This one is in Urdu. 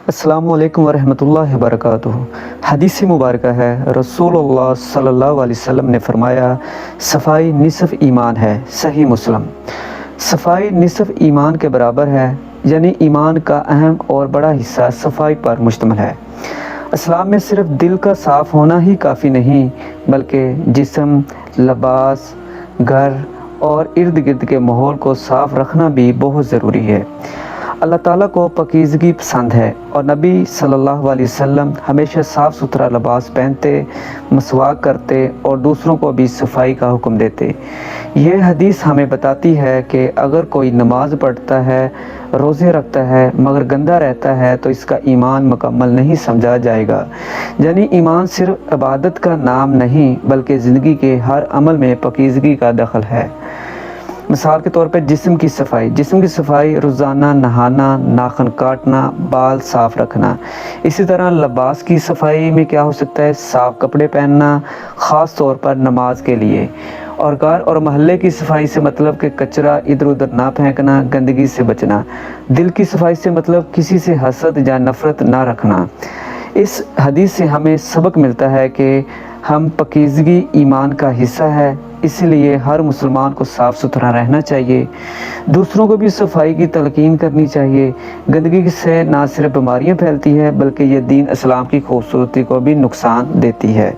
السلام علیکم ورحمۃ اللہ وبرکاتہ۔ حدیث مبارکہ ہے، رسول اللہ صلی اللہ علیہ وسلم نے فرمایا، صفائی نصف ایمان ہے۔ صحیح مسلم۔ صفائی نصف ایمان کے برابر ہے، یعنی ایمان کا اہم اور بڑا حصہ صفائی پر مشتمل ہے۔ اسلام میں صرف دل کا صاف ہونا ہی کافی نہیں، بلکہ جسم، لباس، گھر اور ارد گرد کے ماحول کو صاف رکھنا بھی بہت ضروری ہے۔ اللہ تعالیٰ کو پاکیزگی پسند ہے اور نبی صلی اللہ علیہ وسلم ہمیشہ صاف ستھرا لباس پہنتے، مسواک کرتے اور دوسروں کو بھی صفائی کا حکم دیتے۔ یہ حدیث ہمیں بتاتی ہے کہ اگر کوئی نماز پڑھتا ہے، روزے رکھتا ہے مگر گندا رہتا ہے تو اس کا ایمان مکمل نہیں سمجھا جائے گا۔ یعنی ایمان صرف عبادت کا نام نہیں بلکہ زندگی کے ہر عمل میں پاکیزگی کا دخل ہے۔ مثال کے طور پر جسم کی صفائی روزانہ نہانا، ناخن کاٹنا، بال صاف رکھنا۔ اسی طرح لباس کی صفائی میں کیا ہو سکتا ہے؟ صاف کپڑے پہننا، خاص طور پر نماز کے لیے۔ اور گھر اور محلے کی صفائی سے مطلب کہ کچرا ادھر ادھر نہ پھینکنا، گندگی سے بچنا۔ دل کی صفائی سے مطلب کسی سے حسد یا نفرت نہ رکھنا۔ اس حدیث سے ہمیں سبق ملتا ہے کہ پاکیزگی ایمان کا حصہ ہے، اس لیے ہر مسلمان کو صاف ستھرا رہنا چاہیے، دوسروں کو بھی صفائی کی تلقین کرنی چاہیے۔ گندگی سے نہ صرف بیماریاں پھیلتی ہیں بلکہ یہ دین اسلام کی خوبصورتی کو بھی نقصان دیتی ہے۔